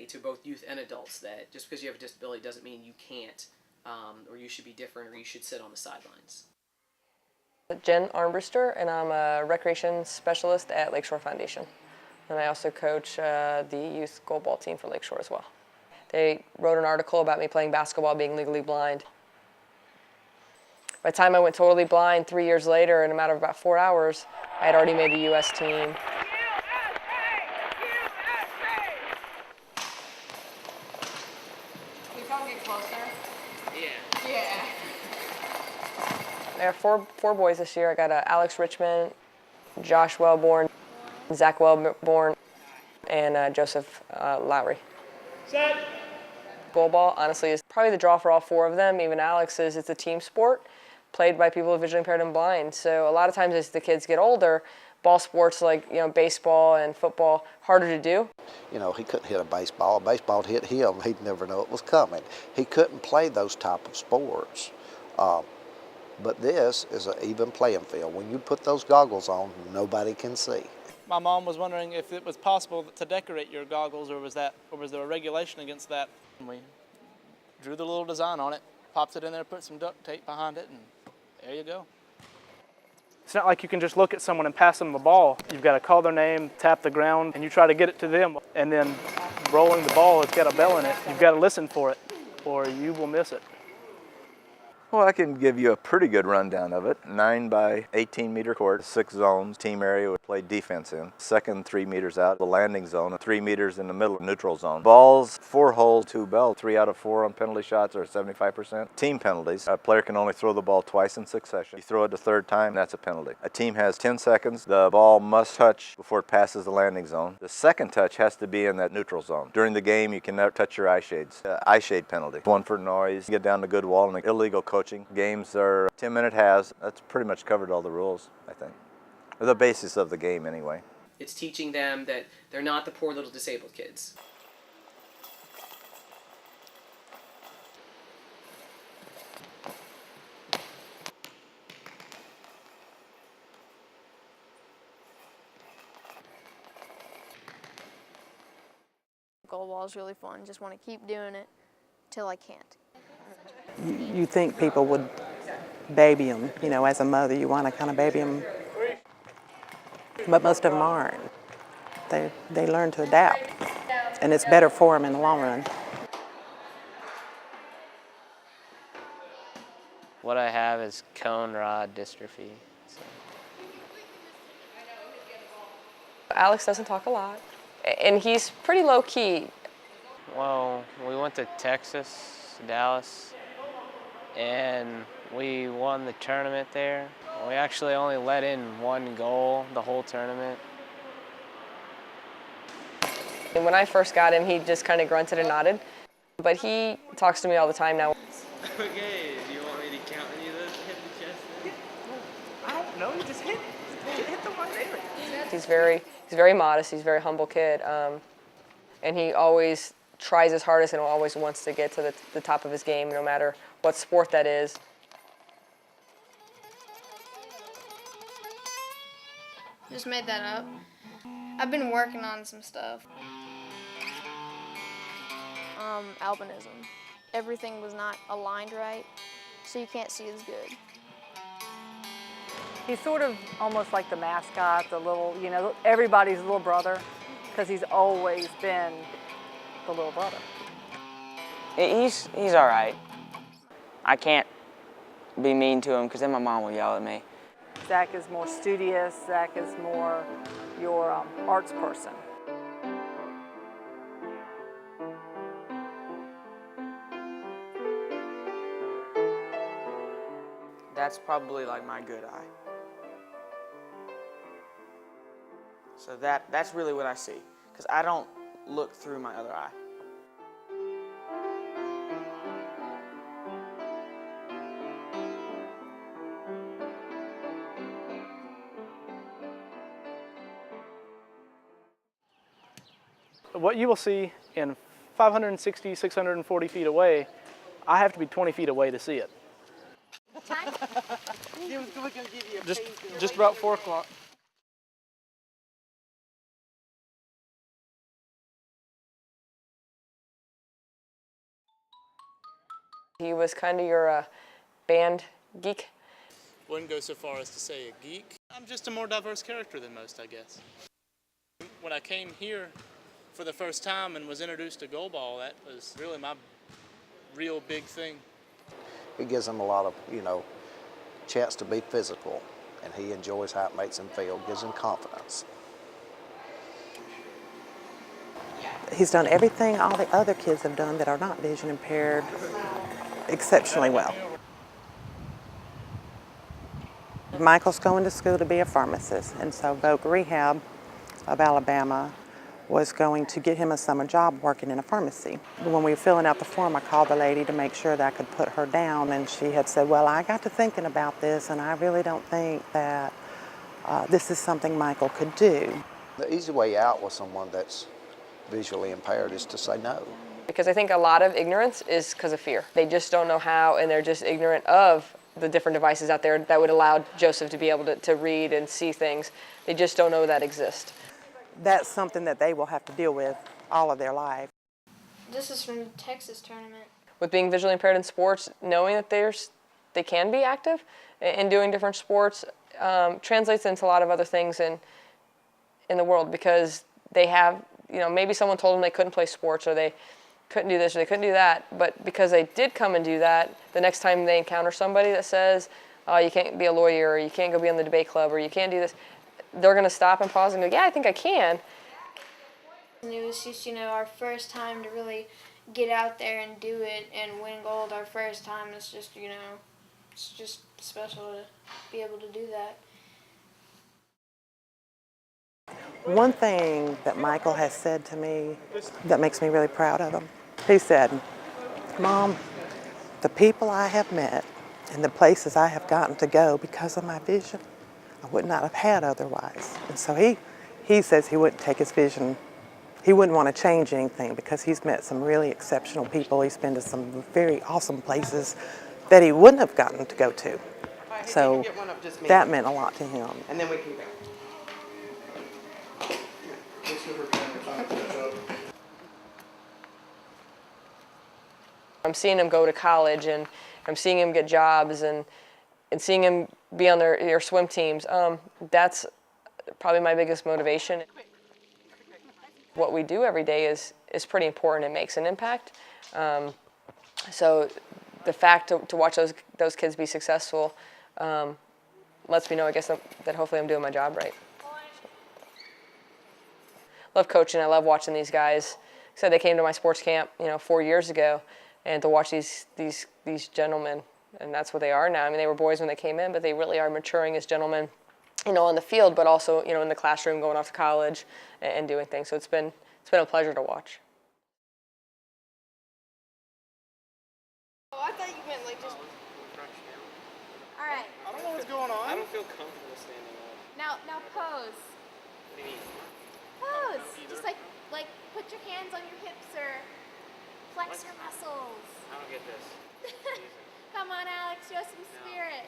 to both youth and adults that just because you have a disability doesn't mean you can't, or you should be different, or you should sit on the sidelines. Jen Armbruster, and I'm a recreation specialist at Lakeshore Foundation. And I also coach the youth goalball team for Lakeshore as well. They wrote an article about me playing basketball, being legally blind. By the time I went totally blind 3 years later, in a matter of about 4 hours, I had already made the U.S. team. Can you come get closer? Yeah. Yeah. I have four boys this year. I got Alex Richmond, Josh Wellborn, Zach Wellborn, and Joseph Lowry. Set. Goalball, honestly, is probably the draw for all 4 of them. Even Alex is it's a team sport played by people who are visually impaired and blind. So a lot of times as the kids get older, ball sports like baseball and football, harder to do. He couldn't hit a baseball. A baseball hit him, he'd never know it was coming. He couldn't play those type of sports. But this is an even playing field. When you put those goggles on, nobody can see. My mom was wondering if it was possible to decorate your goggles, or was there a regulation against that? And we drew the little design on it, popped it in there, put some duct tape behind it, and there you go. It's not like you can just look at someone and pass them the ball. You've got to call their name, tap the ground, and you try to get it to them. And then rolling the ball, it's got a bell in it. You've got to listen for it, or you will miss it. Well, I can give you a pretty good rundown of it. 9 by 18 meter court, 6 zones, team area would play defense in. Second 3 meters out, the landing zone, 3 meters in the middle, neutral zone. Balls, 4 holes, 2 bell, 3 out of 4 on penalty shots are 75%. Team penalties, a player can only throw the ball twice in succession. You throw it the 3rd time, that's a penalty. A team has 10 seconds. The ball must touch before it passes the landing zone. The second touch has to be in that neutral zone. During the game, you can never touch your eye shades. Eye shade penalty. 1 for noise, get down the good wall, and illegal coaching. Games are 10-minute halves. That's pretty much covered all the rules, I think. Or the basis of the game, anyway. It's teaching them that they're not the poor little disabled kids. Goalball is really fun. Just want to keep doing it till I can't. You think people would baby them, as a mother, you want to kind of baby them, but most of them aren't. They learn to adapt, and it's better for them in the long run. What I have is cone rod dystrophy. So. Alex doesn't talk a lot, and he's pretty low key. Well, we went to Texas, Dallas, and we won the tournament there. We actually only let in 1 goal the whole tournament. And when I first got him, he just kind of grunted and nodded. But he talks to me all the time now. Okay, do you want me to count any of those hit the chest? I don't know, you just hit the one area. He's very modest. He's a very humble kid, and he always tries his hardest and always wants to get to the top of his game, no matter what sport that is. Just made that up. I've been working on some stuff. Albinism. Everything was not aligned right, so you can't see as good. He's sort of almost like the mascot, the little, everybody's little brother, because he's always been the little brother. He's all right. I can't be mean to him because then my mom will yell at me. Zach is more studious. Zach is more your arts person. That's probably like my good eye. So that's really what I see, because I don't look through my other eye. What you will see in 560, 640 feet away, I have to be 20 feet away to see it. Just about 4 o'clock. He was kind of your band geek. Wouldn't go so far as to say a geek. I'm just a more diverse character than most, I guess. When I came here for the first time and was introduced to goalball, that was really my real big thing. It gives him a lot of, chance to be physical, and he enjoys how it makes him feel, gives him confidence. He's done everything all the other kids have done that are not vision impaired exceptionally well. Michael's going to school to be a pharmacist, and so Voc Rehab of Alabama was going to get him a summer job working in a pharmacy. When we were filling out the form, I called the lady to make sure that I could put her down, and she had said, well, I got to thinking about this, and I really don't think that this is something Michael could do. The easy way out with someone that's visually impaired is to say no. Because I think a lot of ignorance is because of fear. They just don't know how, and they're just ignorant of the different devices out there that would allow Joseph to be able to read and see things. They just don't know that exist. That's something that they will have to deal with all of their life. This is from the Texas tournament. With being visually impaired in sports, knowing that they can be active in doing different sports translates into a lot of other things in the world, because they have, maybe someone told them they couldn't play sports, or they couldn't do this, or they couldn't do that, but because they did come and do that, the next time they encounter somebody that says, oh, you can't be a lawyer, or you can't go be on the debate club, or you can't do this, they're going to stop and pause and go, yeah, I think I can. And it was just, our first time to really get out there and do it and win gold our first time. It's just, it's just special to be able to do that. One thing that Michael has said to me that makes me really proud of him, he said, Mom, the people I have met and the places I have gotten to go because of my vision, I would not have had otherwise. And so he says he wouldn't take his vision, he wouldn't want to change anything, because he's met some really exceptional people. He's been to some very awesome places that he wouldn't have gotten to go to. So that meant a lot to him. And then we can go. I'm seeing him go to college, and I'm seeing him get jobs, and seeing him be on their swim teams. That's probably my biggest motivation. What we do every day is pretty important. It makes an impact. So the fact to watch those kids be successful lets me know, I guess, that hopefully I'm doing my job right. Love coaching. I love watching these guys. Like I said, they came to my sports camp, 4 years ago, and to watch these gentlemen, and that's what they are now. I mean, they were boys when they came in, but they really are maturing as gentlemen, on the field, but also, in the classroom, going off to college and doing things. So it's been a pleasure to watch. Oh, I thought you meant just. All right. I don't know what's going on. I don't feel comfortable standing up. Now pose. What do you mean? Pose. Just like put your hands on your hips or flex your muscles. I don't get this. Come on, Alex. Show some spirit.